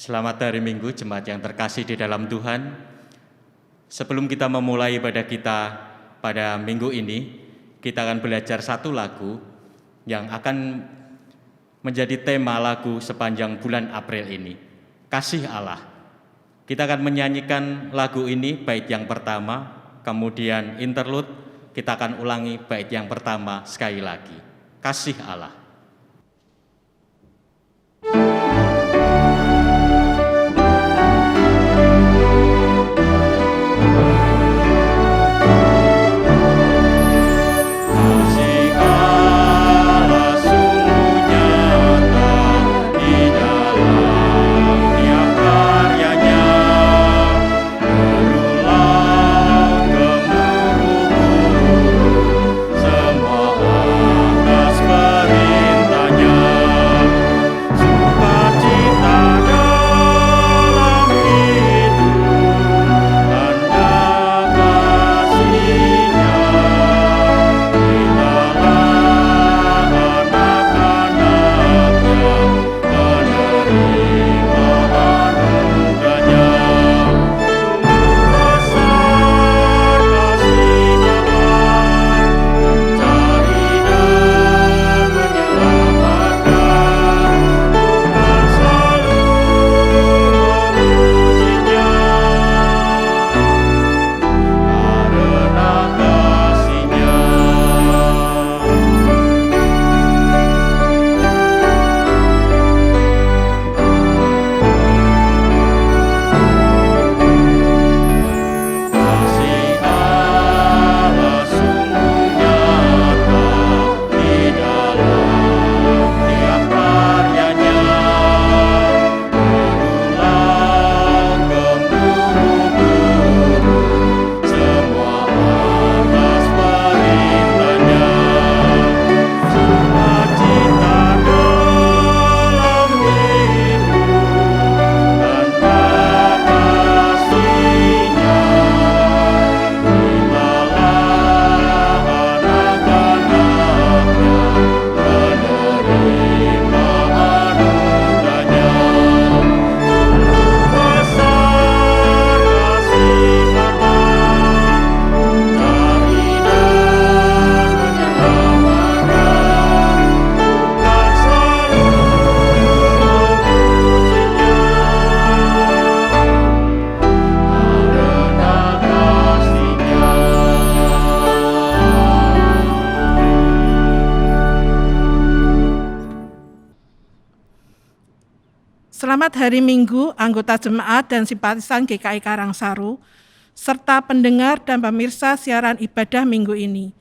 Selamat hari Minggu, jemaat yang terkasih di dalam Tuhan. Sebelum kita memulai ibadah kita pada minggu ini, kita akan belajar satu lagu yang akan menjadi tema lagu sepanjang bulan April ini, Kasih Allah. Kita akan menyanyikan lagu ini bait yang pertama, kemudian interlude, kita akan ulangi bait yang pertama sekali lagi, Kasih Allah. Selamat hari Minggu, anggota jemaat dan simpatisan GKI Karangsaru, serta pendengar dan pemirsa siaran ibadah minggu ini,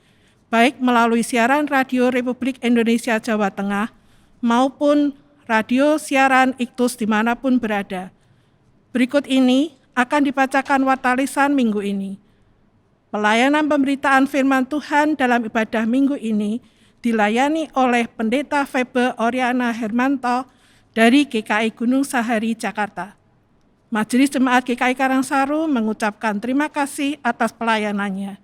baik melalui siaran Radio Republik Indonesia Jawa Tengah maupun radio siaran IKTUS dimanapun berada. Berikut ini akan dibacakan wartalisan minggu ini. Pelayanan pemberitaan firman Tuhan dalam ibadah minggu ini dilayani oleh Pendeta Febe Oriana Hermanto dari GKI Gunung Sahari, Jakarta. Majelis Jemaat GKI Karangsaru mengucapkan terima kasih atas pelayanannya.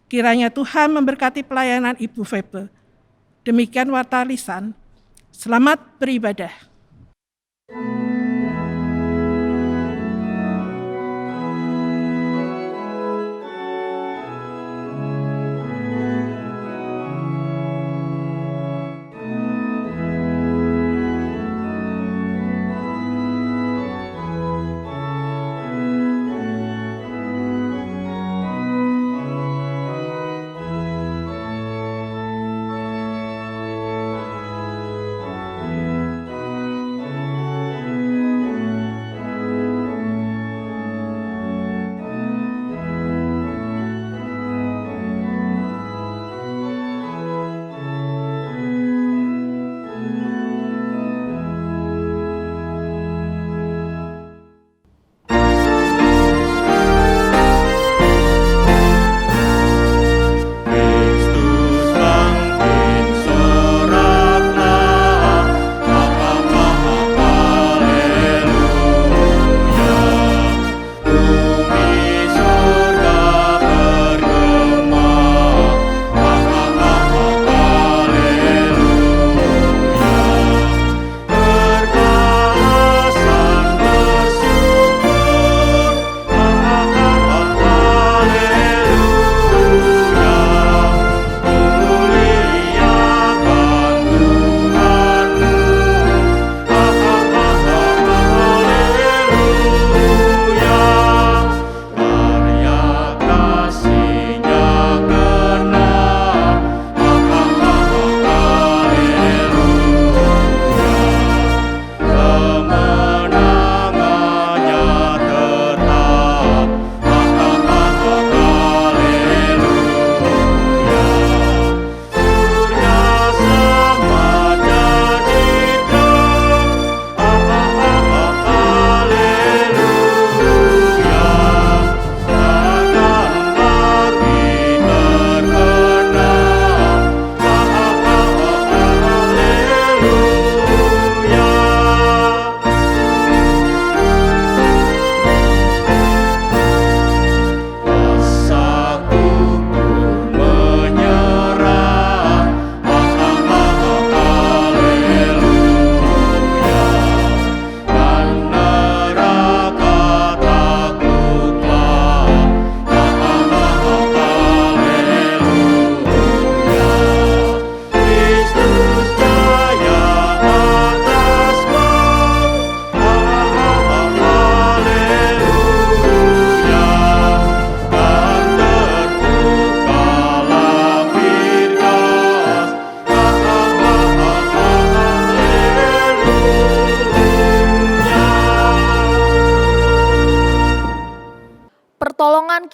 Kiranya Tuhan memberkati pelayanan Ibu Febe. Demikian wartalisan. Selamat beribadah.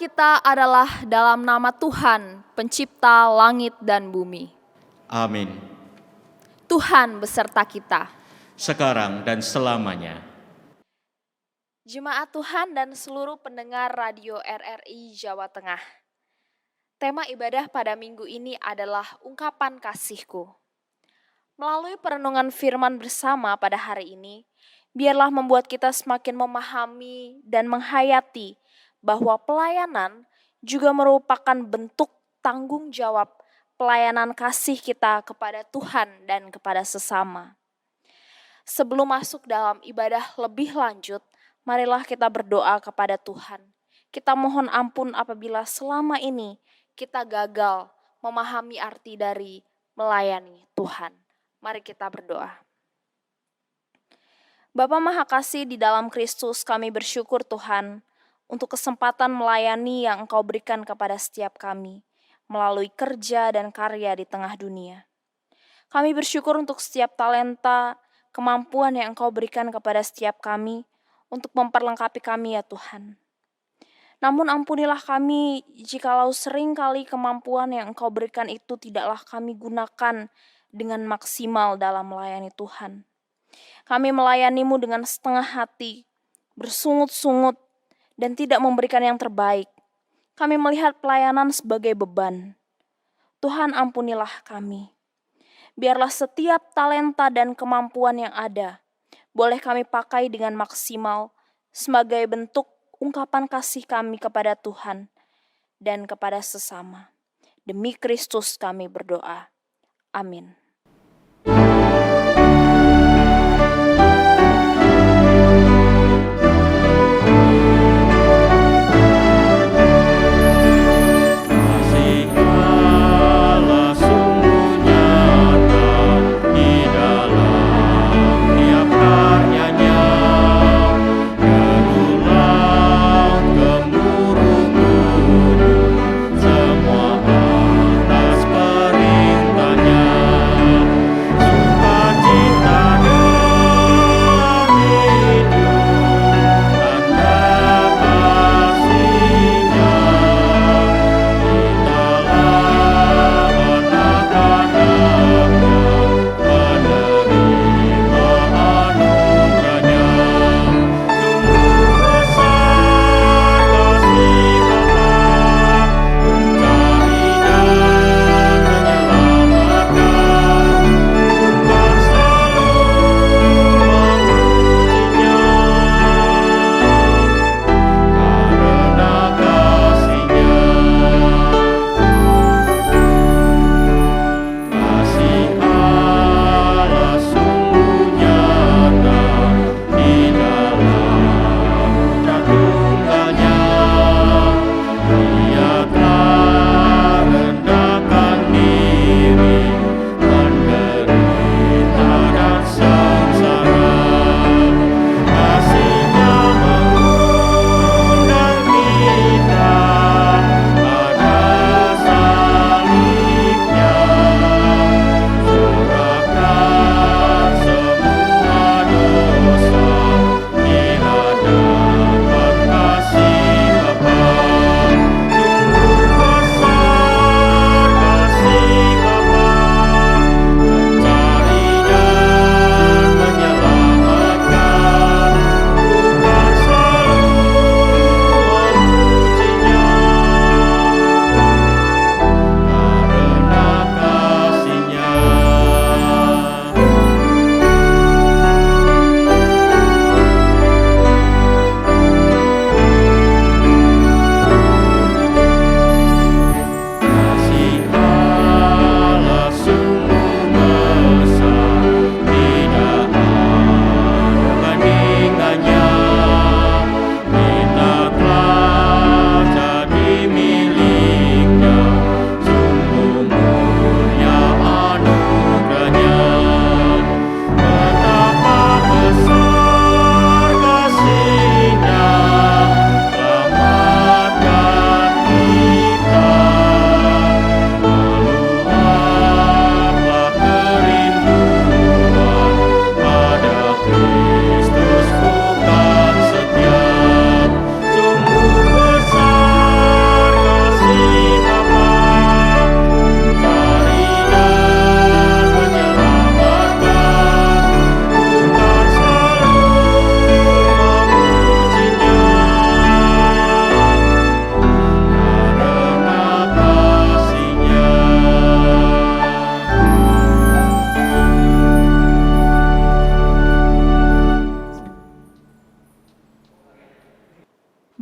kita adalah dalam nama Tuhan, pencipta langit dan bumi. Amin. Tuhan beserta kita. Sekarang dan selamanya. Jemaat Tuhan dan seluruh pendengar radio RRI Jawa Tengah. Tema ibadah pada minggu ini adalah ungkapan kasihku. Melalui perenungan firman bersama pada hari ini, biarlah membuat kita semakin memahami dan menghayati bahwa pelayanan juga merupakan bentuk tanggung jawab pelayanan kasih kita kepada Tuhan dan kepada sesama. Sebelum masuk dalam ibadah lebih lanjut, marilah kita berdoa kepada Tuhan. Kita mohon ampun apabila selama ini kita gagal memahami arti dari melayani Tuhan. Mari kita berdoa. Bapa Maha Kasih, di dalam Kristus kami bersyukur Tuhan untuk kesempatan melayani yang Engkau berikan kepada setiap kami melalui kerja dan karya di tengah dunia. Kami bersyukur untuk setiap talenta, kemampuan yang Engkau berikan kepada setiap kami untuk memperlengkapi kami ya Tuhan. Namun ampunilah kami jikalau seringkali kemampuan yang Engkau berikan itu tidaklah kami gunakan dengan maksimal dalam melayani Tuhan. Kami melayani-Mu dengan setengah hati, bersungut-sungut, dan tidak memberikan yang terbaik. Kami melihat pelayanan sebagai beban. Tuhan ampunilah kami. Biarlah setiap talenta dan kemampuan yang ada, boleh kami pakai dengan maksimal sebagai bentuk ungkapan kasih kami kepada Tuhan dan kepada sesama. Demi Kristus kami berdoa. Amin. Semua atas perintahnya.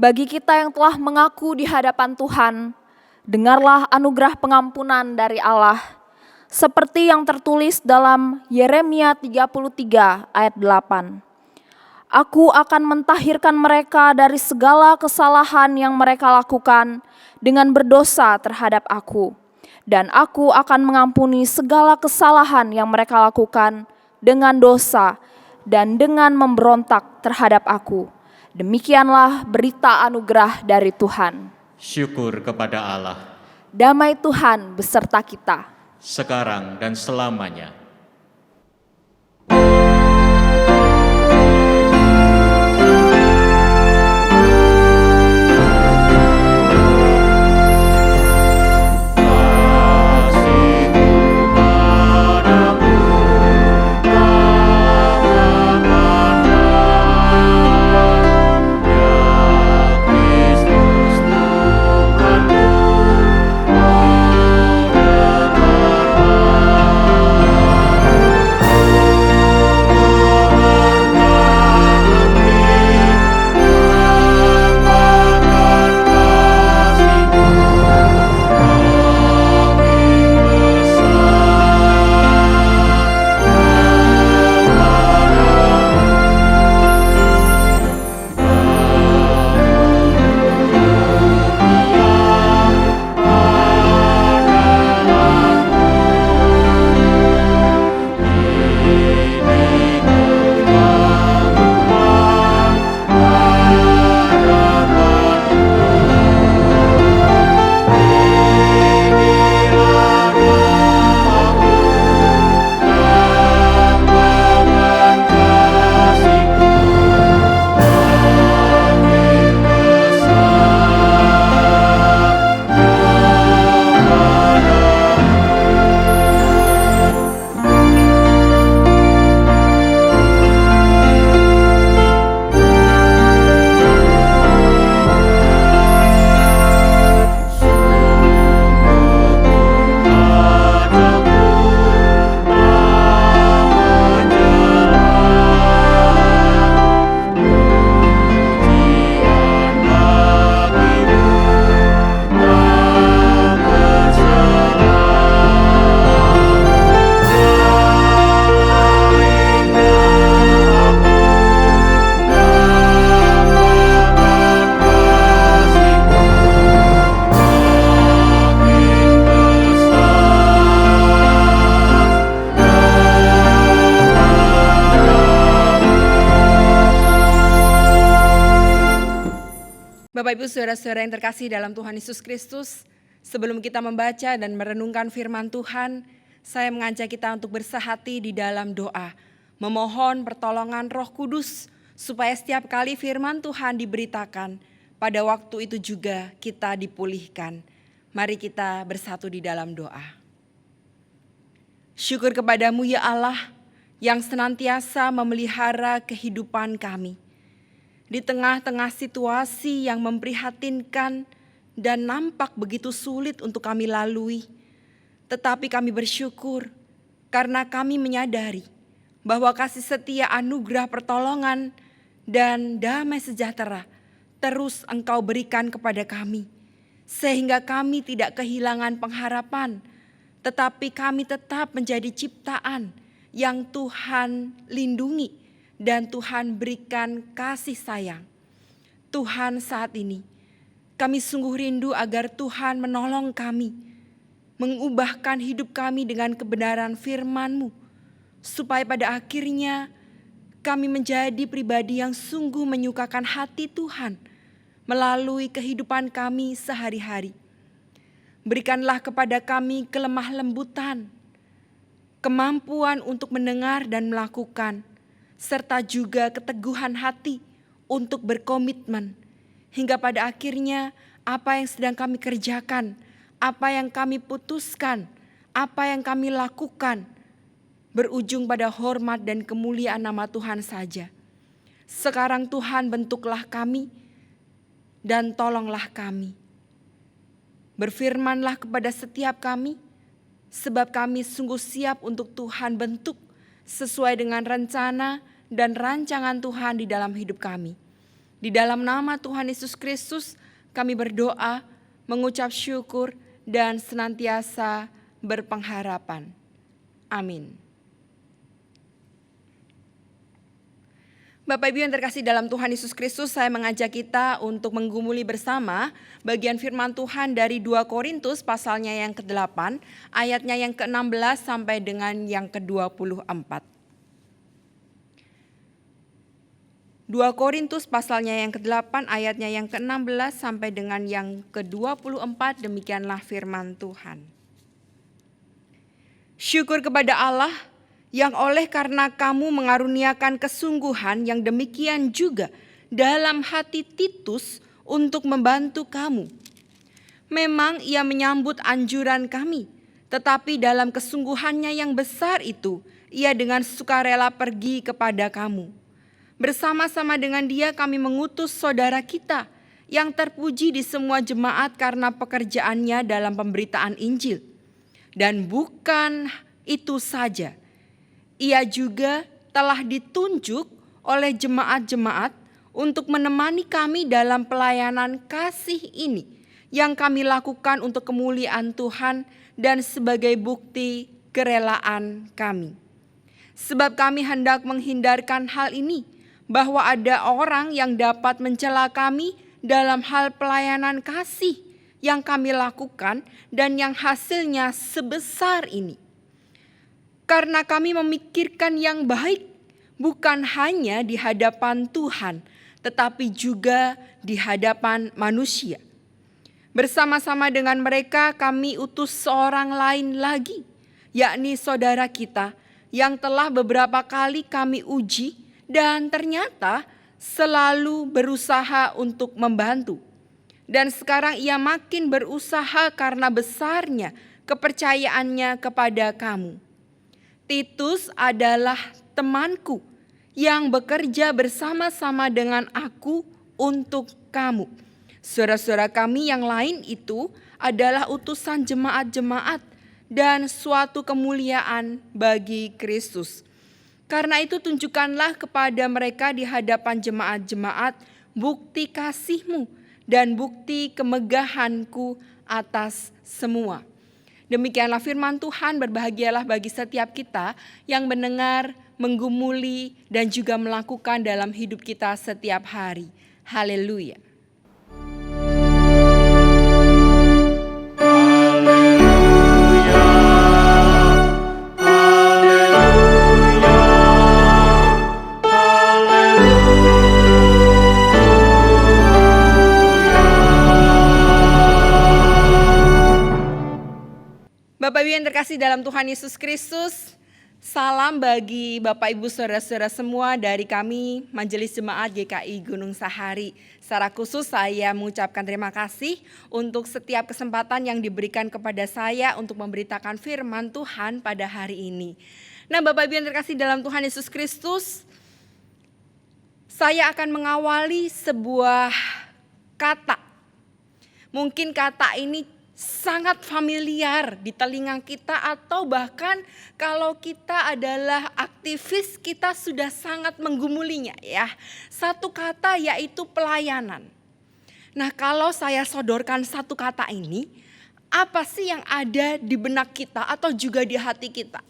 Bagi kita yang telah mengaku di hadapan Tuhan, dengarlah anugerah pengampunan dari Allah, seperti yang tertulis dalam Yeremia 33 ayat 8. Aku akan mentahirkan mereka dari segala kesalahan yang mereka lakukan dengan berdosa terhadap aku. Dan aku akan mengampuni segala kesalahan yang mereka lakukan dengan dosa dan dengan memberontak terhadap aku. Demikianlah berita anugerah dari Tuhan. Syukur kepada Allah, Damai Tuhan beserta kita. sekarang dan selamanya. Bapak Ibu Saudara-saudara yang terkasih dalam Tuhan Yesus Kristus, sebelum kita membaca dan merenungkan firman Tuhan, saya mengajak kita untuk bersehati di dalam doa, memohon pertolongan Roh Kudus supaya setiap kali firman Tuhan diberitakan, pada waktu itu juga kita dipulihkan. Mari kita bersatu di dalam doa. Syukur kepadamu ya Allah yang senantiasa memelihara kehidupan kami. Di tengah-tengah situasi yang memprihatinkan dan nampak begitu sulit untuk kami lalui, tetapi kami bersyukur karena kami menyadari bahwa kasih setia, anugerah, pertolongan, dan damai sejahtera terus Engkau berikan kepada kami, sehingga kami tidak kehilangan pengharapan, tetapi kami tetap menjadi ciptaan yang Tuhan lindungi dan Tuhan berikan kasih sayang. Tuhan, saat ini kami sungguh rindu agar Tuhan menolong kami, mengubahkan hidup kami dengan kebenaran firman-Mu, supaya pada akhirnya kami menjadi pribadi yang sungguh menyukakan hati Tuhan melalui kehidupan kami sehari-hari. Berikanlah kepada kami kelemah lembutan, kemampuan untuk mendengar dan melakukan, serta juga keteguhan hati untuk berkomitmen, hingga pada akhirnya apa yang sedang kami kerjakan, apa yang kami putuskan, apa yang kami lakukan, berujung pada hormat dan kemuliaan nama Tuhan saja. Sekarang Tuhan, bentuklah kami dan tolonglah kami. Berfirmanlah kepada setiap kami, sebab kami sungguh siap untuk Tuhan bentuk sesuai dengan rencana dan rancangan Tuhan di dalam hidup kami. Di dalam nama Tuhan Yesus Kristus kami berdoa, mengucap syukur, dan senantiasa berpengharapan. Amin. Bapak Ibu yang terkasih dalam Tuhan Yesus Kristus, saya mengajak kita untuk menggumuli bersama bagian firman Tuhan dari 2 Korintus pasalnya yang ke-8, ayatnya yang ke-16 sampai dengan yang ke-24. 2 Korintus pasalnya yang ke-8, ayatnya yang ke-16 sampai dengan yang ke-24, demikianlah firman Tuhan. Syukur kepada Allah yang oleh karena kamu mengaruniakan kesungguhan yang demikian juga dalam hati Titus untuk membantu kamu. Memang ia menyambut anjuran kami, tetapi dalam kesungguhannya yang besar itu, ia dengan sukarela pergi kepada kamu. Bersama-sama dengan dia kami mengutus saudara kita yang terpuji di semua jemaat karena pekerjaannya dalam pemberitaan Injil. Dan bukan itu saja, ia juga telah ditunjuk oleh jemaat-jemaat untuk menemani kami dalam pelayanan kasih ini yang kami lakukan untuk kemuliaan Tuhan dan sebagai bukti kerelaan kami. Sebab kami hendak menghindarkan hal ini, bahwa ada orang yang dapat mencela kami dalam hal pelayanan kasih yang kami lakukan dan yang hasilnya sebesar ini. Karena kami memikirkan yang baik, bukan hanya di hadapan Tuhan, tetapi juga di hadapan manusia. Bersama-sama dengan mereka kami utus seorang lain lagi, yakni saudara kita yang telah beberapa kali kami uji dan ternyata selalu berusaha untuk membantu. Dan sekarang ia makin berusaha karena besarnya kepercayaannya kepada kamu. Titus adalah temanku yang bekerja bersama-sama dengan aku untuk kamu. Saudara-saudara kami yang lain itu adalah utusan jemaat-jemaat dan suatu kemuliaan bagi Kristus. Karena itu tunjukkanlah kepada mereka di hadapan jemaat-jemaat bukti kasih-Mu dan bukti kemegahan-Ku atas semua. Demikianlah firman Tuhan, berbahagialah bagi setiap kita yang mendengar, menggumuli, dan juga melakukan dalam hidup kita setiap hari. Haleluya. Bapak Ibu yang terkasih dalam Tuhan Yesus Kristus, salam bagi Bapak Ibu saudara-saudara semua dari kami Majelis Jemaat GKI Gunung Sahari. Secara khusus saya mengucapkan terima kasih untuk setiap kesempatan yang diberikan kepada saya untuk memberitakan firman Tuhan pada hari ini. Nah, Bapak Ibu yang terkasih dalam Tuhan Yesus Kristus, saya akan mengawali sebuah kata. Mungkin kata ini sangat familiar di telinga kita, atau bahkan kalau kita adalah aktivis kita sudah sangat menggumulinya ya. Satu kata yaitu pelayanan. Nah, kalau saya sodorkan satu kata ini, apa sih yang ada di benak kita atau juga di hati kita?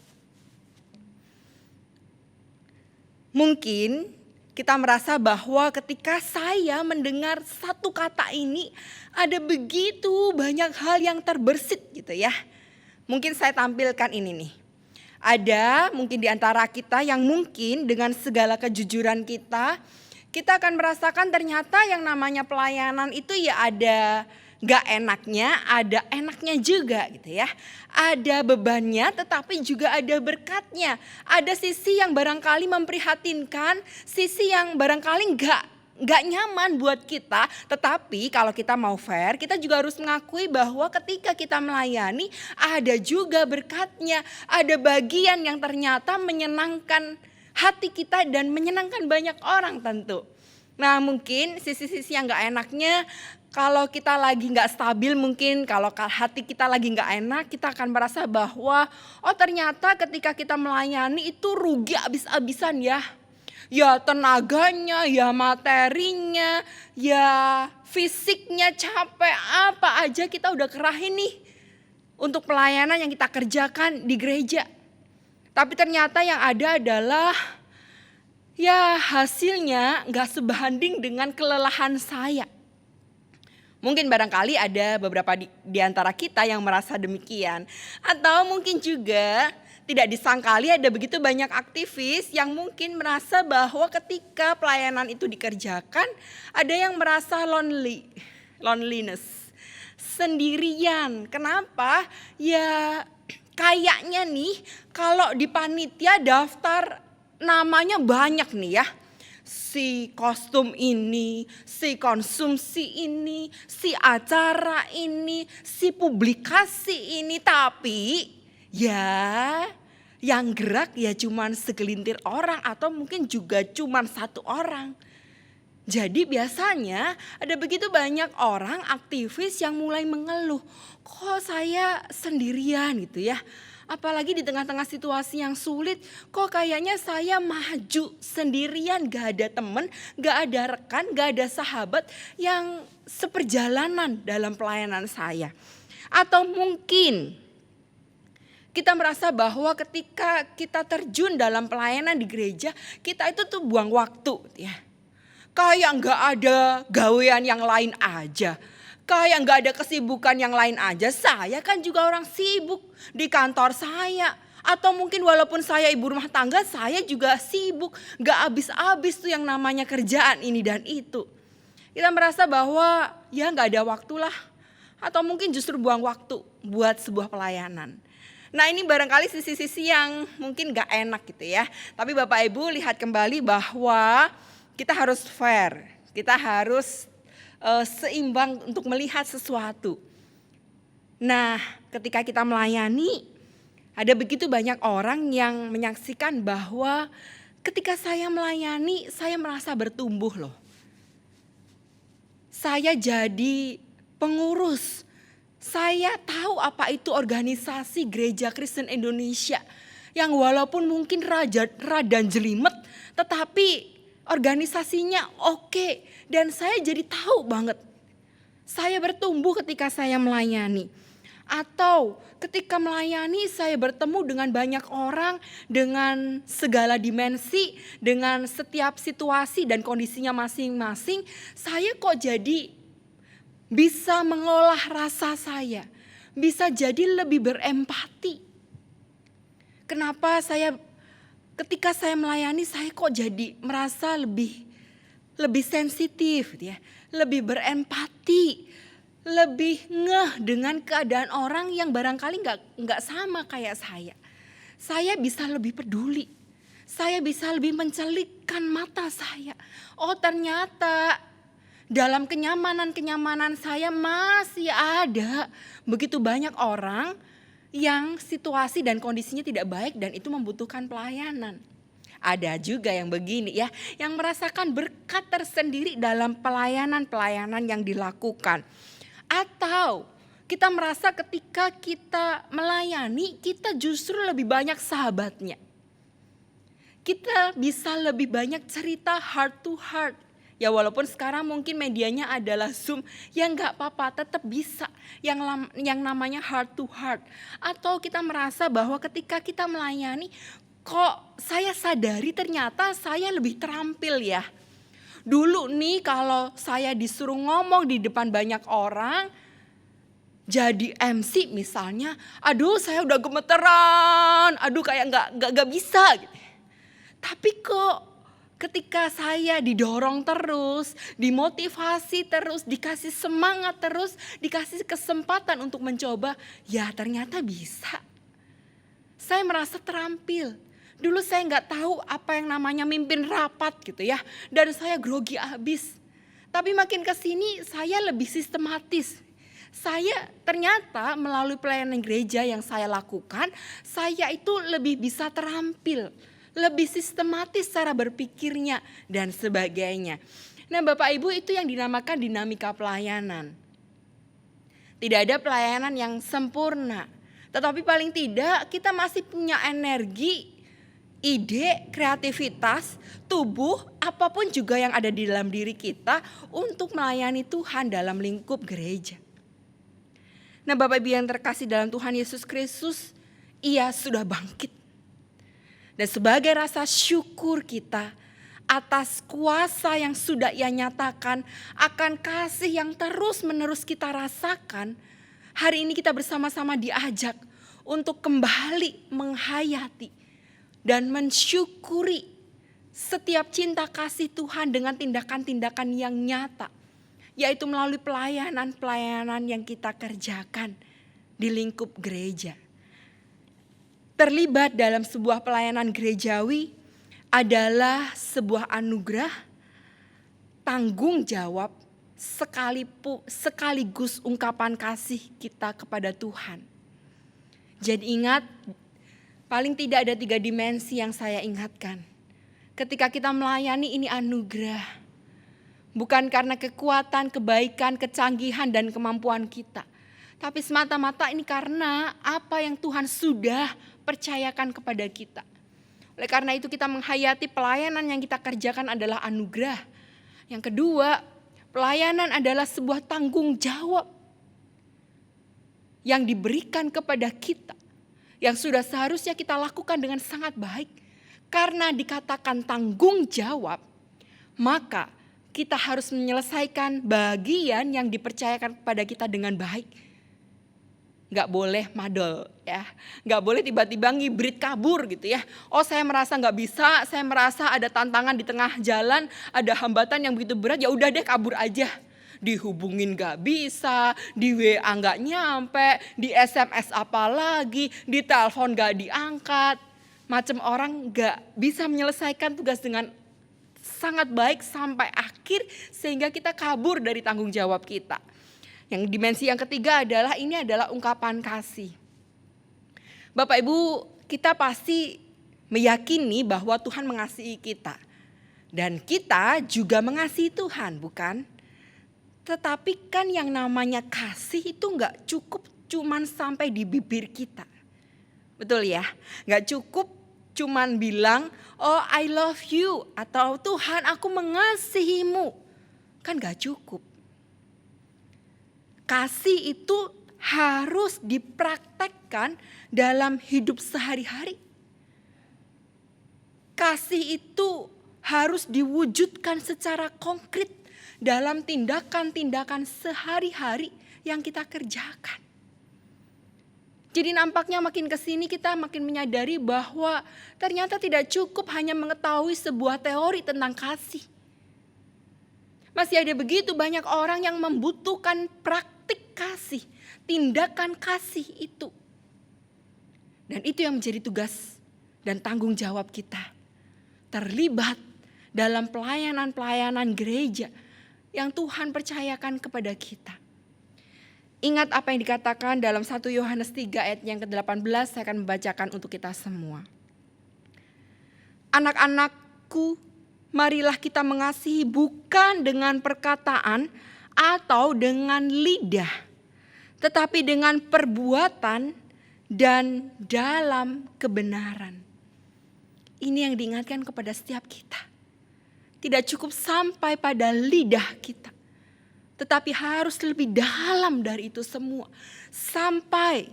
Mungkin kita merasa bahwa ketika saya mendengar satu kata ini, ada begitu banyak hal yang terbersit gitu ya. Mungkin saya tampilkan ini nih. Ada mungkin di antara kita yang mungkin dengan segala kejujuran kita akan merasakan ternyata yang namanya pelayanan itu ya ada gak enaknya, ada enaknya juga gitu ya. Ada bebannya tetapi juga ada berkatnya. Ada sisi yang barangkali memprihatinkan, sisi yang barangkali gak nyaman buat kita. Tetapi kalau kita mau fair, kita juga harus mengakui bahwa ketika kita melayani ada juga berkatnya. Ada bagian yang ternyata menyenangkan hati kita dan menyenangkan banyak orang tentu. Nah, mungkin sisi-sisi yang gak enaknya, kalau kita lagi gak stabil, mungkin kalau hati kita lagi gak enak, kita akan merasa bahwa oh ternyata ketika kita melayani itu rugi abis-abisan ya. Ya tenaganya, ya materinya, ya fisiknya capek, apa aja kita udah kerahin nih untuk pelayanan yang kita kerjakan di gereja. Tapi ternyata yang ada adalah ya hasilnya gak sebanding dengan kelelahan saya. Mungkin barangkali ada beberapa di antara kita yang merasa demikian. Atau mungkin juga tidak disangkali ada begitu banyak aktivis yang mungkin merasa bahwa ketika pelayanan itu dikerjakan, ada yang merasa loneliness, sendirian. Kenapa? Ya kayaknya nih kalau di panitia daftar namanya banyak nih ya. Si kostum ini, si konsumsi ini, si acara ini, si publikasi ini. Tapi ya yang gerak ya cuman segelintir orang atau mungkin juga cuman satu orang. Jadi biasanya ada begitu banyak orang aktivis yang mulai mengeluh, kok saya sendirian gitu ya. Apalagi di tengah-tengah situasi yang sulit, kok kayaknya saya maju sendirian, gak ada teman, gak ada rekan, gak ada sahabat yang seperjalanan dalam pelayanan saya. Atau mungkin kita merasa bahwa ketika kita terjun dalam pelayanan di gereja, kita itu tuh buang waktu ya. Kayak gak ada gawean yang lain aja. Kayak gak ada kesibukan yang lain aja. Saya kan juga orang sibuk di kantor saya. Atau mungkin walaupun saya ibu rumah tangga, saya juga sibuk. Gak habis-habis tuh yang namanya kerjaan ini dan itu. Kita merasa bahwa ya gak ada waktu lah. Atau mungkin justru buang waktu buat sebuah pelayanan. Nah ini barangkali sisi-sisi yang mungkin gak enak gitu ya. Tapi Bapak Ibu lihat kembali bahwa kita harus fair. Kita harus seimbang untuk melihat sesuatu. Nah, ketika kita melayani, ada begitu banyak orang yang menyaksikan bahwa ketika saya melayani, saya merasa bertumbuh loh. Saya jadi pengurus. Saya tahu apa itu organisasi Gereja Kristen Indonesia. Yang walaupun mungkin rada jelimet, tetapi organisasinya oke. Dan saya jadi tahu banget. Saya bertumbuh ketika saya melayani. Atau ketika melayani saya bertemu dengan banyak orang. Dengan segala dimensi. Dengan setiap situasi dan kondisinya masing-masing. Saya kok jadi bisa mengolah rasa saya. Bisa jadi lebih berempati. Kenapa ketika saya melayani saya kok jadi merasa lebih sensitif ya, lebih berempati, lebih ngeh dengan keadaan orang yang barangkali nggak sama kayak saya. Saya bisa lebih peduli, saya bisa lebih mencelikkan mata saya. Oh ternyata dalam kenyamanan saya masih ada begitu banyak orang yang situasi dan kondisinya tidak baik dan itu membutuhkan pelayanan. Ada juga yang begini ya, yang merasakan berkat tersendiri dalam pelayanan-pelayanan yang dilakukan. Atau kita merasa ketika kita melayani, kita justru lebih banyak sahabatnya. Kita bisa lebih banyak cerita heart to heart. Ya walaupun sekarang mungkin medianya adalah Zoom, ya gak apa-apa tetap bisa yang namanya heart to heart. Atau kita merasa bahwa ketika kita melayani, kok saya sadari ternyata saya lebih terampil ya. Dulu nih kalau saya disuruh ngomong di depan banyak orang, jadi MC misalnya, aduh saya udah gemeteran, aduh kayak gak bisa gitu. Tapi kok ketika saya didorong terus, dimotivasi terus, dikasih semangat terus, dikasih kesempatan untuk mencoba, ya ternyata bisa. Saya merasa terampil. Dulu saya nggak tahu apa yang namanya mimpin rapat gitu ya. Dan saya grogi abis. Tapi makin kesini saya lebih sistematis. Saya ternyata melalui pelayanan gereja yang saya lakukan, saya itu lebih bisa terampil. Lebih sistematis cara berpikirnya dan sebagainya. Nah Bapak Ibu itu yang dinamakan dinamika pelayanan. Tidak ada pelayanan yang sempurna. Tetapi paling tidak kita masih punya energi ide, kreativitas, tubuh, apapun juga yang ada di dalam diri kita untuk melayani Tuhan dalam lingkup gereja. Nah, Bapak Ibu yang terkasih dalam Tuhan Yesus Kristus, Ia sudah bangkit. Dan sebagai rasa syukur kita atas kuasa yang sudah Ia nyatakan, akan kasih yang terus-menerus kita rasakan, hari ini kita bersama-sama diajak untuk kembali menghayati dan mensyukuri setiap cinta kasih Tuhan dengan tindakan-tindakan yang nyata, yaitu melalui pelayanan-pelayanan yang kita kerjakan di lingkup gereja. Terlibat dalam sebuah pelayanan gerejawi adalah sebuah anugerah, tanggung jawab, sekaligus ungkapan kasih kita kepada Tuhan. Jadi ingat, paling tidak ada 3 dimensi yang saya ingatkan. Ketika kita melayani, ini anugerah. Bukan karena kekuatan, kebaikan, kecanggihan, dan kemampuan kita. Tapi semata-mata ini karena apa yang Tuhan sudah percayakan kepada kita. Oleh karena itu kita menghayati pelayanan yang kita kerjakan adalah anugerah. Yang kedua, pelayanan adalah sebuah tanggung jawab yang diberikan kepada kita, yang sudah seharusnya kita lakukan dengan sangat baik. Karena dikatakan tanggung jawab, maka kita harus menyelesaikan bagian yang dipercayakan kepada kita dengan baik. Gak boleh madol ya, gak boleh tiba-tiba ngibrit kabur gitu ya. Oh, saya merasa gak bisa, saya merasa ada tantangan di tengah jalan, ada hambatan yang begitu berat, ya udah deh kabur aja. Dihubungin gak bisa, di WA gak nyampe, di SMS apalagi, di telepon gak diangkat. Macam orang gak bisa menyelesaikan tugas dengan sangat baik sampai akhir sehingga kita kabur dari tanggung jawab kita. Yang dimensi yang ketiga adalah ini adalah ungkapan kasih. Bapak Ibu, kita pasti meyakini bahwa Tuhan mengasihi kita. Dan kita juga mengasihi Tuhan, bukan? Tetapi kan yang namanya kasih itu gak cukup cuman sampai di bibir kita. Betul ya? Gak cukup cuman bilang, oh I love you, atau Tuhan aku mengasihimu. Kan gak cukup. Kasih itu harus dipraktekkan dalam hidup sehari-hari. Kasih itu harus diwujudkan secara konkret dalam tindakan-tindakan sehari-hari yang kita kerjakan. Jadi nampaknya makin kesini kita makin menyadari bahwa ternyata tidak cukup hanya mengetahui sebuah teori tentang kasih. Masih ada begitu banyak orang yang membutuhkan praktik kasih, tindakan kasih itu. Dan itu yang menjadi tugas dan tanggung jawab kita. Terlibat dalam pelayanan-pelayanan gereja yang Tuhan percayakan kepada kita. Ingat apa yang dikatakan dalam 1 Yohanes 3 ayat yang ke-18, saya akan membacakan untuk kita semua. Anak-anakku, marilah kita mengasihi bukan dengan perkataan atau dengan lidah, tetapi dengan perbuatan dan dalam kebenaran. Ini yang diingatkan kepada setiap kita. Tidak cukup sampai pada lidah kita, tetapi harus lebih dalam dari itu semua. Sampai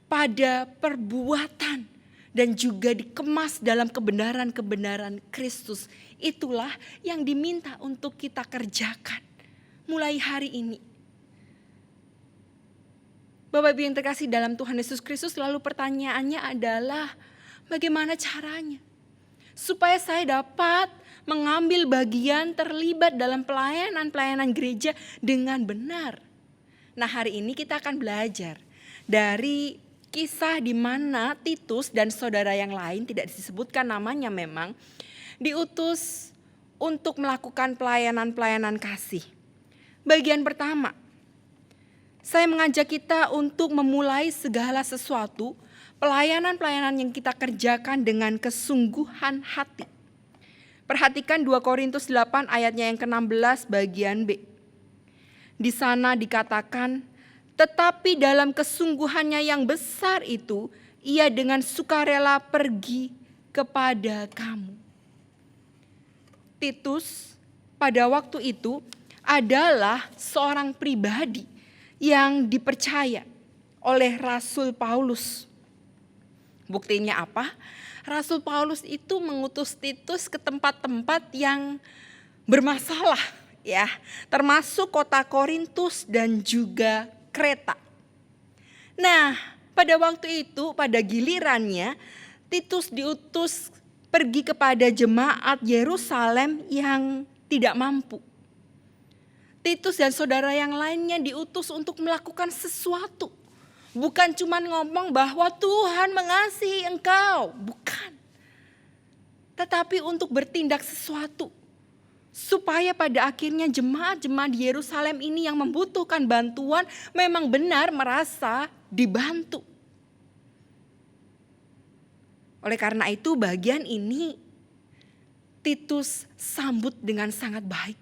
pada perbuatan dan juga dikemas dalam kebenaran-kebenaran Kristus. Itulah yang diminta untuk kita kerjakan mulai hari ini. Bapak Ibu yang terkasih dalam Tuhan Yesus Kristus, lalu pertanyaannya adalah bagaimana caranya? Supaya saya dapat mengambil bagian terlibat dalam pelayanan-pelayanan gereja dengan benar. Nah, hari ini kita akan belajar dari kisah di mana Titus dan saudara yang lain, tidak disebutkan namanya memang, diutus untuk melakukan pelayanan-pelayanan kasih. Bagian pertama, saya mengajak kita untuk memulai segala sesuatu, pelayanan-pelayanan yang kita kerjakan dengan kesungguhan hati. Perhatikan 2 Korintus 8 ayatnya yang ke-16 bagian B. Di sana dikatakan, tetapi dalam kesungguhannya yang besar itu, ia dengan sukarela pergi kepada kamu. Titus pada waktu itu adalah seorang pribadi yang dipercaya oleh Rasul Paulus. Buktinya apa? Rasul Paulus itu mengutus Titus ke tempat-tempat yang bermasalah, ya, termasuk kota Korintus dan juga Kreta. Nah, pada waktu itu, pada gilirannya, Titus diutus pergi kepada jemaat Yerusalem yang tidak mampu. Titus dan saudara yang lainnya diutus untuk melakukan sesuatu. Bukan cuma ngomong bahwa Tuhan mengasihi engkau, bukan. Tetapi untuk bertindak sesuatu. Supaya pada akhirnya jemaat-jemaat di Yerusalem ini yang membutuhkan bantuan memang benar merasa dibantu. Oleh karena itu bagian ini Titus sambut dengan sangat baik.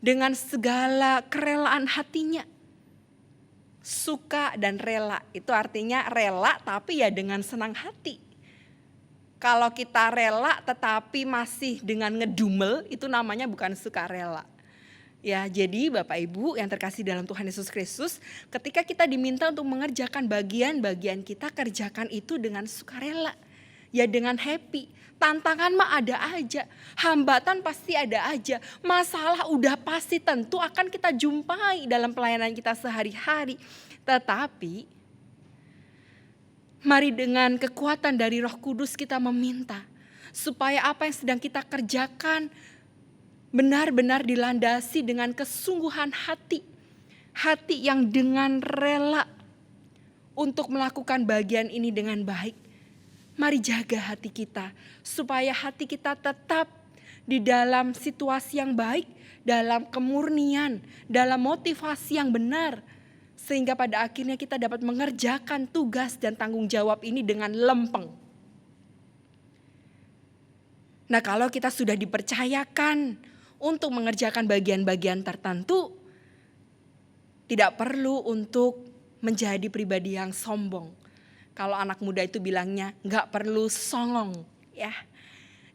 Dengan segala kerelaan hatinya. Suka dan rela, itu artinya rela tapi ya dengan senang hati. Kalau kita rela tetapi masih dengan ngedumel, itu namanya bukan sukarela. Ya, jadi Bapak Ibu yang terkasih dalam Tuhan Yesus Kristus, ketika kita diminta untuk mengerjakan bagian-bagian kita, kerjakan itu dengan sukarela. Ya dengan happy. Tantangan mah ada aja, hambatan pasti ada aja, masalah udah pasti tentu akan kita jumpai dalam pelayanan kita sehari-hari. Tetapi mari dengan kekuatan dari Roh Kudus kita meminta supaya apa yang sedang kita kerjakan benar-benar dilandasi dengan kesungguhan hati. Hati yang dengan rela untuk melakukan bagian ini dengan baik. Mari jaga hati kita supaya hati kita tetap di dalam situasi yang baik, dalam kemurnian, dalam motivasi yang benar. Sehingga pada akhirnya kita dapat mengerjakan tugas dan tanggung jawab ini dengan lempeng. Nah, kalau kita sudah dipercayakan untuk mengerjakan bagian-bagian tertentu, tidak perlu untuk menjadi pribadi yang sombong. Kalau anak muda itu bilangnya nggak perlu songong, ya.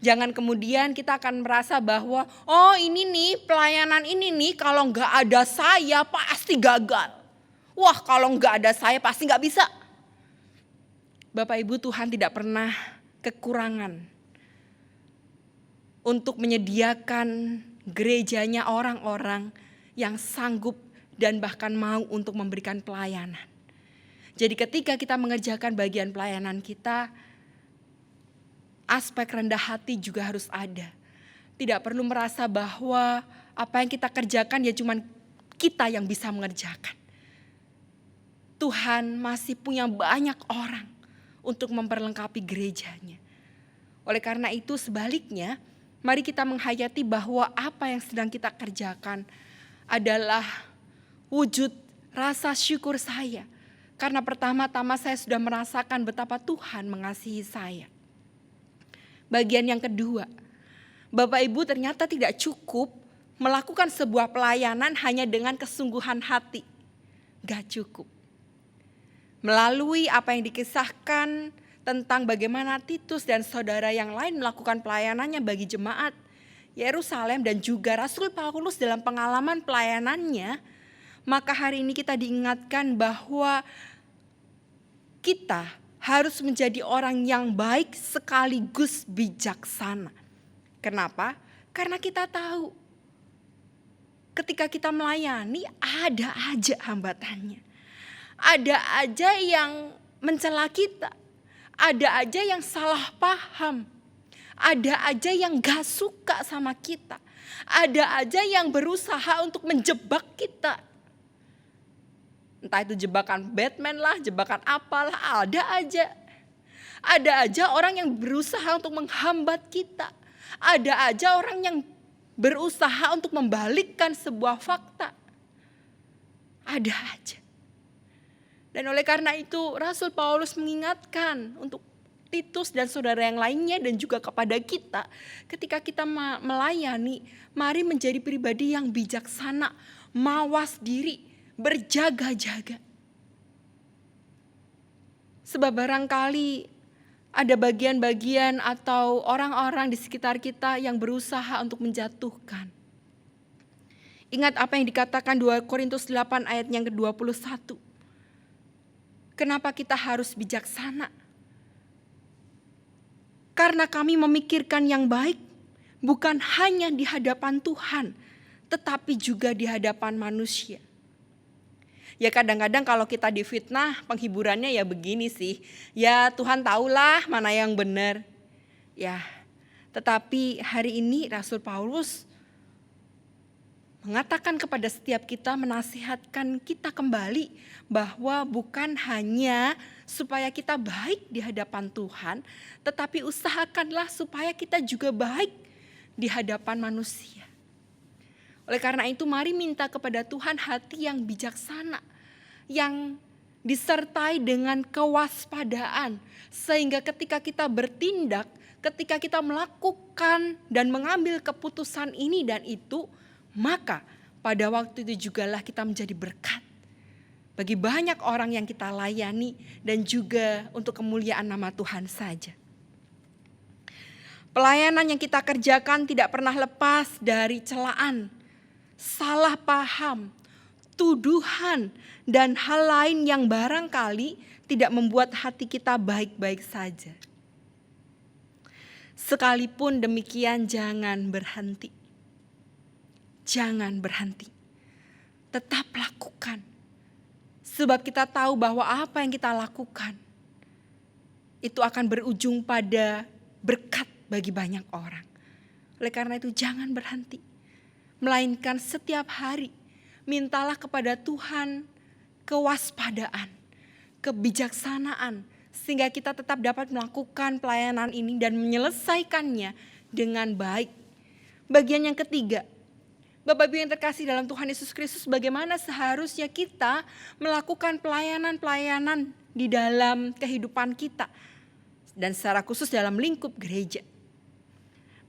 Jangan kemudian kita akan merasa bahwa oh ini nih pelayanan ini nih kalau nggak ada saya pasti gagal. Wah kalau nggak ada saya pasti nggak bisa. Bapak Ibu, Tuhan tidak pernah kekurangan untuk menyediakan gerejanya orang-orang yang sanggup dan bahkan mau untuk memberikan pelayanan. Jadi ketika kita mengerjakan bagian pelayanan kita, aspek rendah hati juga harus ada. Tidak perlu merasa bahwa apa yang kita kerjakan ya cuma kita yang bisa mengerjakan. Tuhan masih punya banyak orang untuk memperlengkapi gerejanya. Oleh karena itu sebaliknya, mari kita menghayati bahwa apa yang sedang kita kerjakan adalah wujud rasa syukur saya. Karena pertama-tama saya sudah merasakan betapa Tuhan mengasihi saya. Bagian yang kedua, Bapak Ibu ternyata tidak cukup melakukan sebuah pelayanan hanya dengan kesungguhan hati. Gak cukup. Melalui apa yang dikisahkan tentang bagaimana Titus dan saudara yang lain melakukan pelayanannya bagi jemaat Yerusalem dan juga Rasul Paulus dalam pengalaman pelayanannya, maka hari ini kita diingatkan bahwa kita harus menjadi orang yang baik sekaligus bijaksana. Kenapa? Karena kita tahu ketika kita melayani ada aja hambatannya. Ada aja yang mencela kita. Ada aja yang salah paham. Ada aja yang gak suka sama kita. Ada aja yang berusaha untuk menjebak kita. Entah itu jebakan Batman lah, jebakan apalah, ada aja. Ada aja orang yang berusaha untuk menghambat kita. Ada aja orang yang berusaha untuk membalikkan sebuah fakta. Ada aja. Dan oleh karena itu Rasul Paulus mengingatkan untuk Titus dan saudara yang lainnya dan juga kepada kita. Ketika kita melayani, mari menjadi pribadi yang bijaksana, mawas diri, berjaga-jaga. Sebab barangkali ada bagian-bagian atau orang-orang di sekitar kita yang berusaha untuk menjatuhkan. Ingat apa yang dikatakan 2 Korintus 8 ayat yang ke-21. Kenapa kita harus bijaksana? Karena kami memikirkan yang baik, bukan hanya di hadapan Tuhan, tetapi juga di hadapan manusia. Ya kadang-kadang kalau kita difitnah, penghiburannya ya begini sih. Ya Tuhan tahulah mana yang benar. Ya, tetapi hari ini Rasul Paulus mengatakan kepada setiap kita, menasihatkan kita kembali bahwa bukan hanya supaya kita baik di hadapan Tuhan, tetapi usahakanlah supaya kita juga baik di hadapan manusia. Oleh karena itu mari minta kepada Tuhan hati yang bijaksana, yang disertai dengan kewaspadaan. Sehingga ketika kita bertindak, ketika kita melakukan dan mengambil keputusan ini dan itu, maka pada waktu itu jugalah kita menjadi berkat bagi banyak orang yang kita layani dan juga untuk kemuliaan nama Tuhan saja. Pelayanan yang kita kerjakan tidak pernah lepas dari celaan, salah paham, tuduhan, dan hal lain yang barangkali tidak membuat hati kita baik-baik saja. Sekalipun demikian jangan berhenti. Jangan berhenti. Tetap lakukan. Sebab kita tahu bahwa apa yang kita lakukan itu akan berujung pada berkat bagi banyak orang. Oleh karena itu jangan berhenti. Melainkan setiap hari mintalah kepada Tuhan kewaspadaan, kebijaksanaan, sehingga kita tetap dapat melakukan pelayanan ini dan menyelesaikannya dengan baik. Bagian yang ketiga, Bapak Ibu yang terkasih dalam Tuhan Yesus Kristus, bagaimana seharusnya kita melakukan pelayanan-pelayanan di dalam kehidupan kita dan secara khusus dalam lingkup gereja.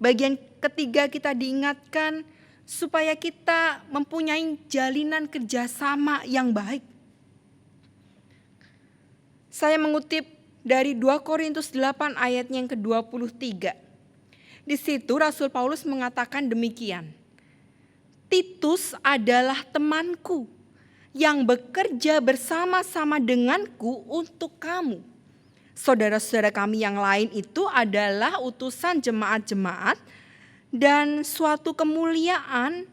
Bagian ketiga kita diingatkan supaya kita mempunyai jalinan kerjasama yang baik. Saya mengutip dari 2 Korintus 8 ayat yang ke-23. Di situ Rasul Paulus mengatakan demikian. Titus adalah temanku yang bekerja bersama-sama denganku untuk kamu. Saudara-saudara kami yang lain itu adalah utusan jemaat-jemaat dan suatu kemuliaan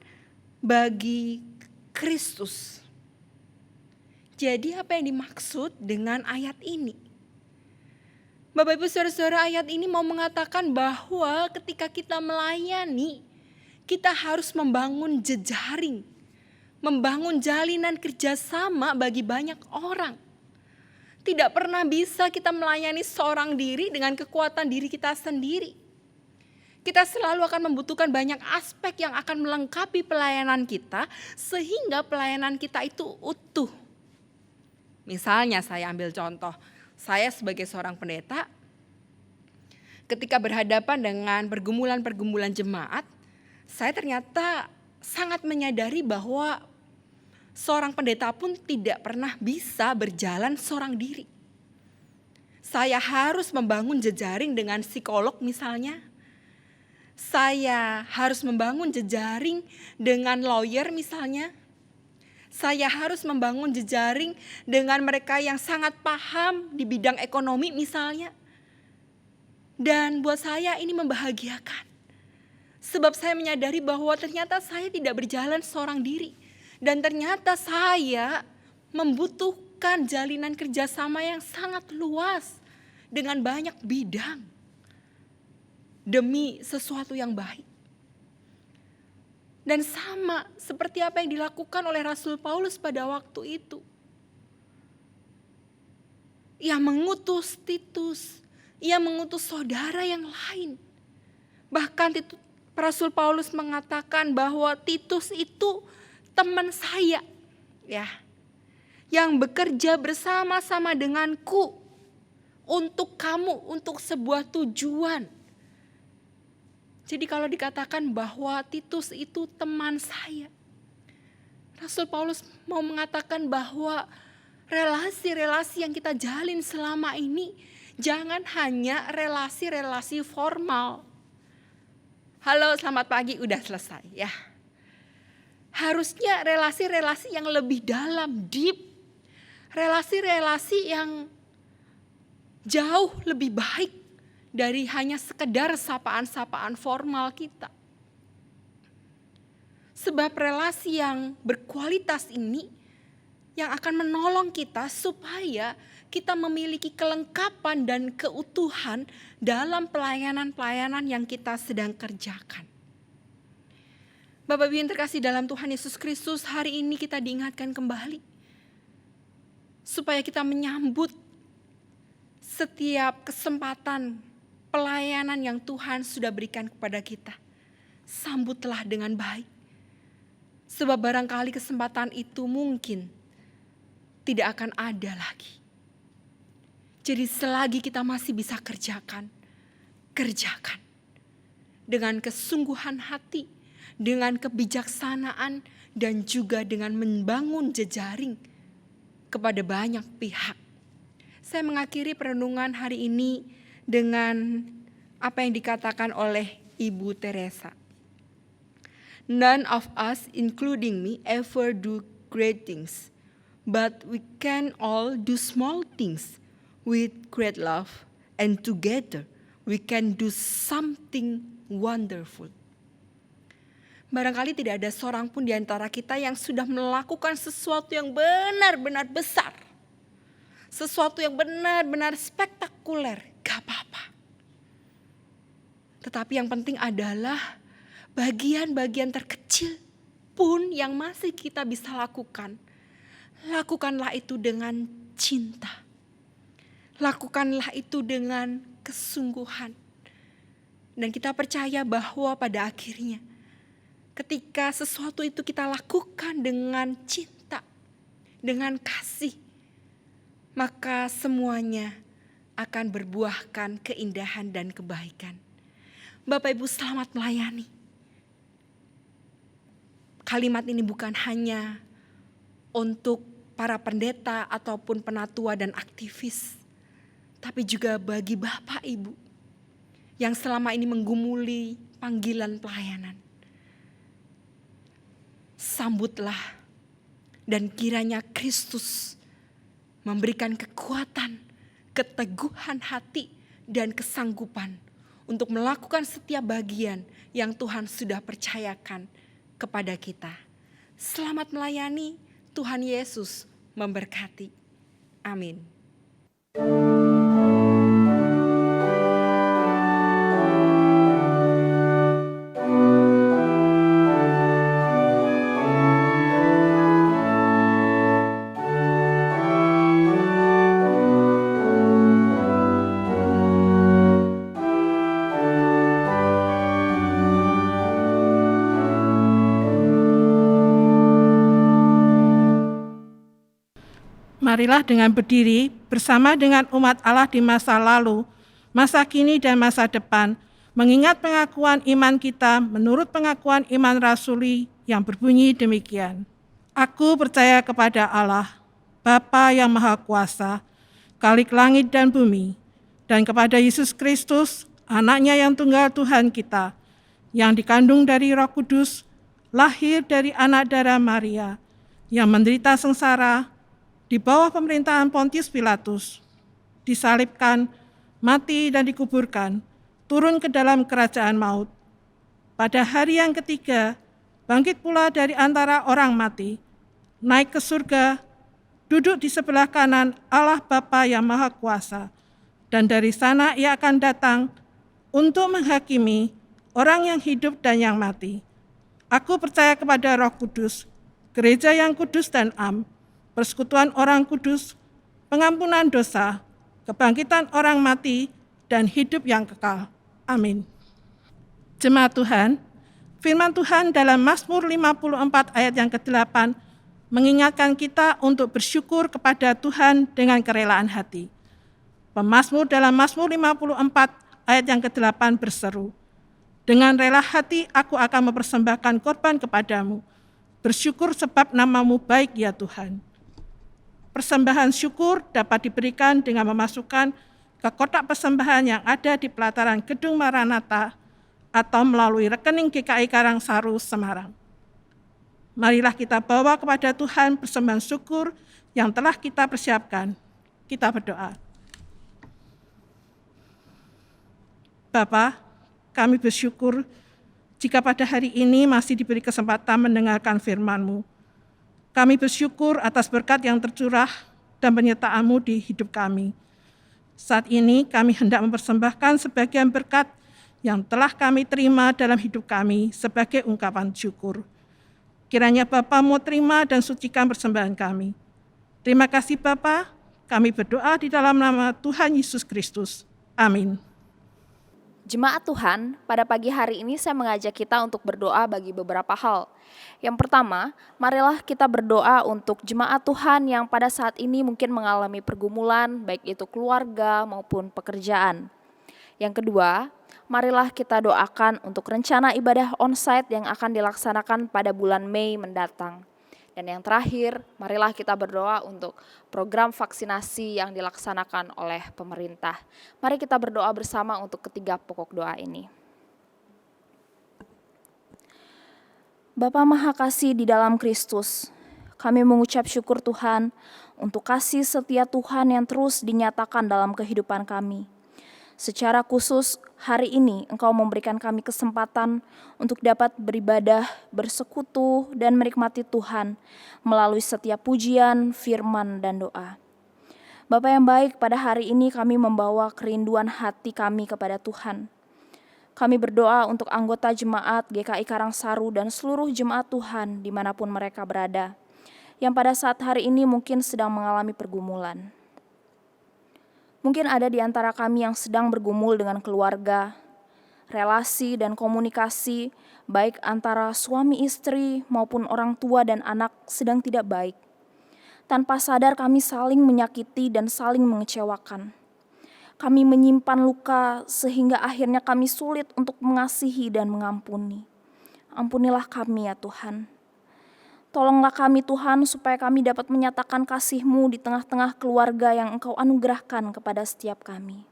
bagi Kristus. Jadi apa yang dimaksud dengan ayat ini? Bapak Ibu Saudara-saudara, ayat ini mau mengatakan bahwa ketika kita melayani, kita harus membangun jejaring, membangun jalinan kerjasama bagi banyak orang. Tidak pernah bisa kita melayani seorang diri dengan kekuatan diri kita sendiri. Kita selalu akan membutuhkan banyak aspek yang akan melengkapi pelayanan kita sehingga pelayanan kita itu utuh. Misalnya saya ambil contoh, saya sebagai seorang pendeta ketika berhadapan dengan pergumulan-pergumulan jemaat, saya ternyata sangat menyadari bahwa seorang pendeta pun tidak pernah bisa berjalan seorang diri. Saya harus membangun jejaring dengan psikolog misalnya. Saya harus membangun jejaring dengan lawyer misalnya. Saya harus membangun jejaring dengan mereka yang sangat paham di bidang ekonomi misalnya. Dan buat saya ini membahagiakan. Sebab saya menyadari bahwa ternyata saya tidak berjalan seorang diri. Dan ternyata saya membutuhkan jalinan kerjasama yang sangat luas dengan banyak bidang. Demi sesuatu yang baik. Dan sama seperti apa yang dilakukan oleh Rasul Paulus pada waktu itu. Ia mengutus Titus, ia mengutus saudara yang lain. Bahkan Rasul Paulus mengatakan bahwa Titus itu teman saya, ya, yang bekerja bersama-sama denganku untuk kamu, untuk sebuah tujuan. Jadi kalau dikatakan bahwa Titus itu teman saya, Rasul Paulus mau mengatakan bahwa relasi-relasi yang kita jalin selama ini Jangan hanya relasi-relasi formal. Halo, selamat pagi, udah selesai ya. Harusnya relasi-relasi yang lebih dalam, deep. Relasi-relasi yang jauh lebih baik dari hanya sekedar sapaan-sapaan formal kita. Sebab relasi yang berkualitas ini yang akan menolong kita supaya kita memiliki kelengkapan dan keutuhan dalam pelayanan-pelayanan yang kita sedang kerjakan. Bapak Ibu yang terkasih dalam Tuhan Yesus Kristus, hari ini kita diingatkan kembali supaya kita menyambut setiap kesempatan pelayanan yang Tuhan sudah berikan kepada kita. Sambutlah dengan baik. Sebab barangkali kesempatan itu mungkin tidak akan ada lagi. Jadi selagi kita masih bisa kerjakan. Dengan kesungguhan hati, dengan kebijaksanaan, dan juga dengan membangun jejaring kepada banyak pihak. Saya mengakhiri perenungan hari ini dengan apa yang dikatakan oleh Ibu Teresa. None of us, including me, ever do great things, but we can all do small things with great love, and together we can do something wonderful. Barangkali tidak ada seorang pun di antara kita yang sudah melakukan sesuatu yang benar-benar besar, sesuatu yang benar-benar spektakuler, gak apa-apa. Tetapi yang penting adalah bagian-bagian terkecil pun yang masih kita bisa lakukan. Lakukanlah itu dengan cinta. Lakukanlah itu dengan kesungguhan. Dan kita percaya bahwa pada akhirnya ketika sesuatu itu kita lakukan dengan cinta, dengan kasih, maka semuanya akan berbuahkan keindahan dan kebaikan. Bapak Ibu, selamat melayani. Kalimat ini bukan hanya untuk para pendeta ataupun penatua dan aktivis, tapi juga bagi Bapak Ibu yang selama ini menggumuli panggilan pelayanan. Sambutlah dan kiranya Kristus memberikan kekuatan, keteguhan hati, dan kesanggupan untuk melakukan setiap bagian yang Tuhan sudah percayakan kepada kita. Selamat melayani, Tuhan Yesus memberkati. Amin. Marilah dengan berdiri bersama dengan umat Allah di masa lalu, masa kini dan masa depan, mengingat pengakuan iman kita menurut pengakuan iman rasuli yang berbunyi demikian. Aku percaya kepada Allah, Bapa yang Maha Kuasa, Khalik langit dan bumi, dan kepada Yesus Kristus, Anaknya yang tunggal Tuhan kita, yang dikandung dari Roh Kudus, lahir dari anak darah Maria, yang menderita sengsara, di bawah pemerintahan Pontius Pilatus, disalibkan, mati dan dikuburkan, turun ke dalam kerajaan maut. Pada hari yang ketiga, bangkit pula dari antara orang mati, naik ke surga, duduk di sebelah kanan Allah Bapa yang Maha Kuasa, dan dari sana Ia akan datang untuk menghakimi orang yang hidup dan yang mati. Aku percaya kepada Roh Kudus, gereja yang kudus dan am, persekutuan orang kudus, pengampunan dosa, kebangkitan orang mati, dan hidup yang kekal. Amin. Jemaat Tuhan, firman Tuhan dalam Mazmur 54 ayat yang ke-8 mengingatkan kita untuk bersyukur kepada Tuhan dengan kerelaan hati. Pemazmur dalam Mazmur 54 ayat yang ke-8 berseru, dengan rela hati aku akan mempersembahkan korban kepadamu, bersyukur sebab nama-Mu baik ya Tuhan. Persembahan syukur dapat diberikan dengan memasukkan ke kotak persembahan yang ada di pelataran Gedung Maranatha atau melalui rekening GKI Karangsaru, Semarang. Marilah kita bawa kepada Tuhan persembahan syukur yang telah kita persiapkan. Kita berdoa. Bapa, kami bersyukur jika pada hari ini masih diberi kesempatan mendengarkan firman-Mu. Kami bersyukur atas berkat yang tercurah dan penyertaan-Mu di hidup kami. Saat ini kami hendak mempersembahkan sebagian berkat yang telah kami terima dalam hidup kami sebagai ungkapan syukur. Kiranya Bapa mau terima dan sucikan persembahan kami. Terima kasih Bapa, kami berdoa di dalam nama Tuhan Yesus Kristus. Amin. Jemaat Tuhan, pada pagi hari ini saya mengajak kita untuk berdoa bagi beberapa hal. Yang pertama, marilah kita berdoa untuk jemaat Tuhan yang pada saat ini mungkin mengalami pergumulan, baik itu keluarga maupun pekerjaan. Yang kedua, marilah kita doakan untuk rencana ibadah onsite yang akan dilaksanakan pada bulan Mei mendatang. Dan yang terakhir, marilah kita berdoa untuk program vaksinasi yang dilaksanakan oleh pemerintah. Mari kita berdoa bersama untuk ketiga pokok doa ini. Bapa Maha Kasih di dalam Kristus, kami mengucap syukur Tuhan untuk kasih setia Tuhan yang terus dinyatakan dalam kehidupan kami. Secara khusus, hari ini Engkau memberikan kami kesempatan untuk dapat beribadah, bersekutu, dan menikmati Tuhan melalui setiap pujian, firman, dan doa. Bapa yang baik, pada hari ini kami membawa kerinduan hati kami kepada Tuhan. Kami berdoa untuk anggota jemaat GKI Karangsaru dan seluruh jemaat Tuhan dimanapun mereka berada, yang pada saat hari ini mungkin sedang mengalami pergumulan. Mungkin ada di antara kami yang sedang bergumul dengan keluarga, relasi dan komunikasi baik antara suami istri maupun orang tua dan anak sedang tidak baik. Tanpa sadar kami saling menyakiti dan saling mengecewakan. Kami menyimpan luka sehingga akhirnya kami sulit untuk mengasihi dan mengampuni. Ampunilah kami ya Tuhan. Tolonglah kami Tuhan supaya kami dapat menyatakan kasih-Mu di tengah-tengah keluarga yang Engkau anugerahkan kepada setiap kami.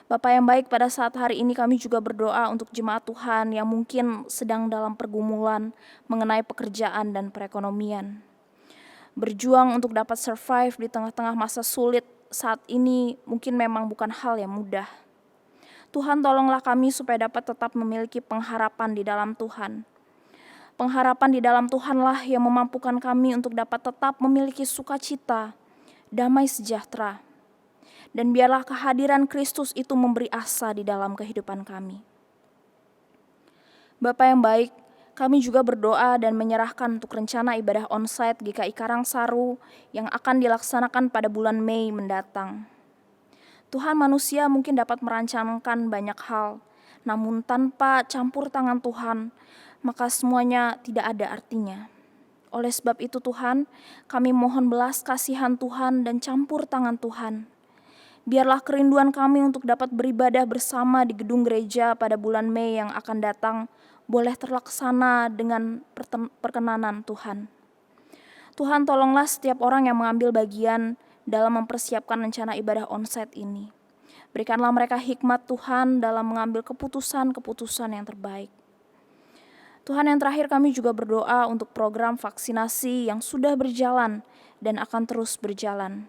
Bapa yang baik, pada saat hari ini kami juga berdoa untuk jemaat Tuhan yang mungkin sedang dalam pergumulan mengenai pekerjaan dan perekonomian. Berjuang untuk dapat survive di tengah-tengah masa sulit saat ini mungkin memang bukan hal yang mudah. Tuhan tolonglah kami supaya dapat tetap memiliki pengharapan di dalam Tuhan. Pengharapan di dalam Tuhanlah yang memampukan kami untuk dapat tetap memiliki sukacita, damai sejahtera. Dan biarlah kehadiran Kristus itu memberi asa di dalam kehidupan kami. Bapa yang baik, kami juga berdoa dan menyerahkan untuk rencana ibadah onsite GKI Karangsaru yang akan dilaksanakan pada bulan Mei mendatang. Tuhan, manusia mungkin dapat merancangkan banyak hal, namun tanpa campur tangan Tuhan, maka semuanya tidak ada artinya. Oleh sebab itu Tuhan, kami mohon belas kasihan Tuhan dan campur tangan Tuhan. Biarlah kerinduan kami untuk dapat beribadah bersama di gedung gereja pada bulan Mei yang akan datang boleh terlaksana dengan perkenanan Tuhan. Tuhan, tolonglah setiap orang yang mengambil bagian dalam mempersiapkan rencana ibadah onsite ini. Berikanlah mereka hikmat Tuhan dalam mengambil keputusan-keputusan yang terbaik. Tuhan, yang terakhir kami juga berdoa untuk program vaksinasi yang sudah berjalan dan akan terus berjalan.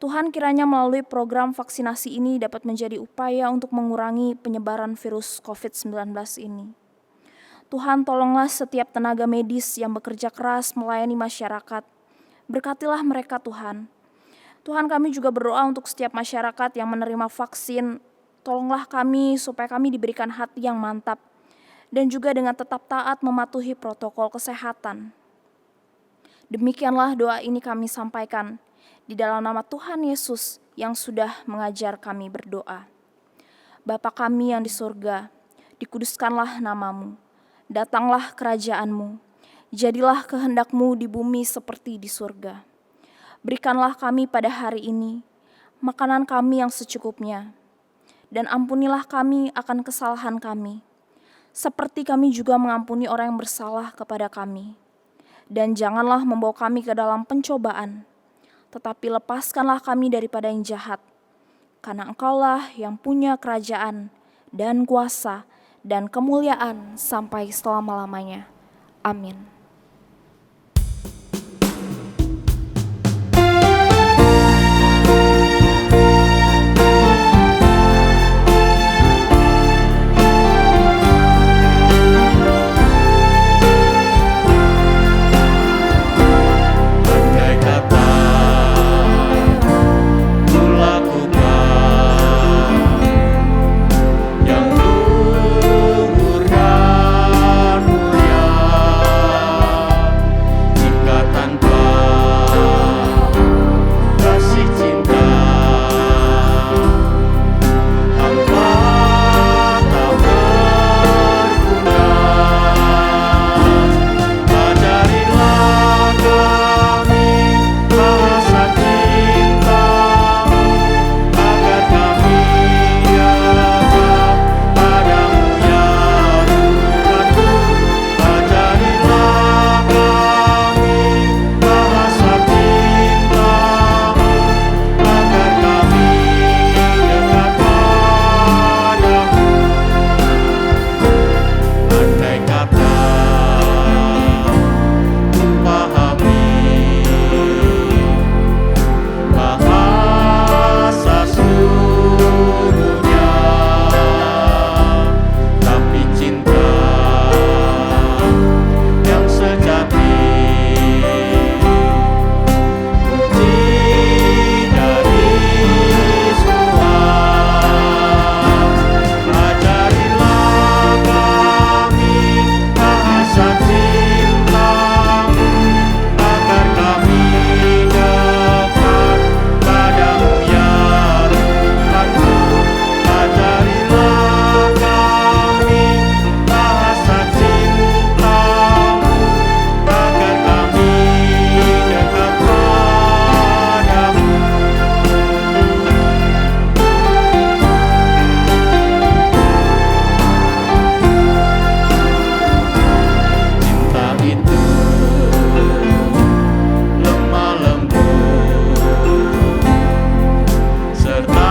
Tuhan, kiranya melalui program vaksinasi ini dapat menjadi upaya untuk mengurangi penyebaran virus COVID-19 ini. Tuhan, tolonglah setiap tenaga medis yang bekerja keras melayani masyarakat. Berkatilah mereka Tuhan. Tuhan, kami juga berdoa untuk setiap masyarakat yang menerima vaksin. Tolonglah kami supaya kami diberikan hati yang mantap dan juga dengan tetap taat mematuhi protokol kesehatan. Demikianlah doa ini kami sampaikan di dalam nama Tuhan Yesus yang sudah mengajar kami berdoa. Bapa kami yang di surga, dikuduskanlah nama-Mu, datanglah kerajaan-Mu, jadilah kehendak-Mu di bumi seperti di surga. Berikanlah kami pada hari ini makanan kami yang secukupnya, dan ampunilah kami akan kesalahan kami, seperti kami juga mengampuni orang yang bersalah kepada kami. Dan janganlah membawa kami ke dalam pencobaan, tetapi lepaskanlah kami daripada yang jahat. karena Engkaulah yang punya kerajaan dan kuasa dan kemuliaan sampai selama-lamanya. Amin. Andai kata ku lakukan yang luhur dan mulia, jika tanpa kasih cinta hamba tak berguna. Ajarilah kami bahasa cinta-Mu, agar kami dekat padamu ya Tuhanku. Ajarilah kami bahasa cinta-Mu, agar kami dekat padamu. Andai kata ku pahami bahasa seluruhnya, tapi cinta yang sejati kunci dari semua. Ajarilah kami bahasa cinta-Mu, agar kami dekat padamu ya Tuhanku. Ajarilah kami bahasa cinta-Mu, agar kami dekat padamu. Cinta itu lemah lembut serta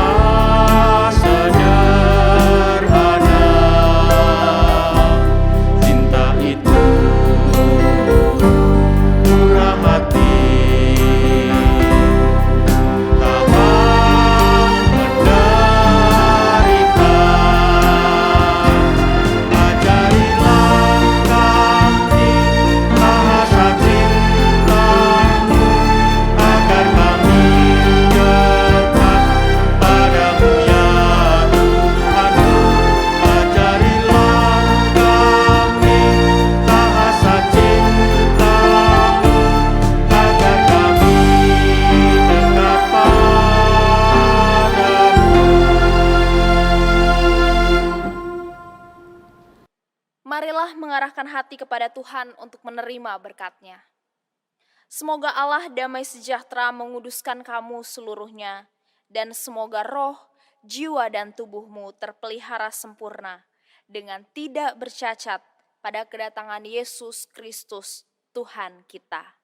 sederhana. Cinta itu murah hati, tabah menderita. Ajarilah kami bahasa cinta-Mu, agar kami dekat padamu ya Tuhanku. Ajarilah kami bahasa cinta-Mu, agar kami dekat padamu. Marilah mengarahkan hati kepada Tuhan untuk menerima berkat-Nya. Semoga Allah damai sejahtera menguduskan kamu seluruhnya, dan semoga roh, jiwa, dan tubuhmu terpelihara sempurna dengan tidak bercacat pada kedatangan Yesus Kristus Tuhan kita.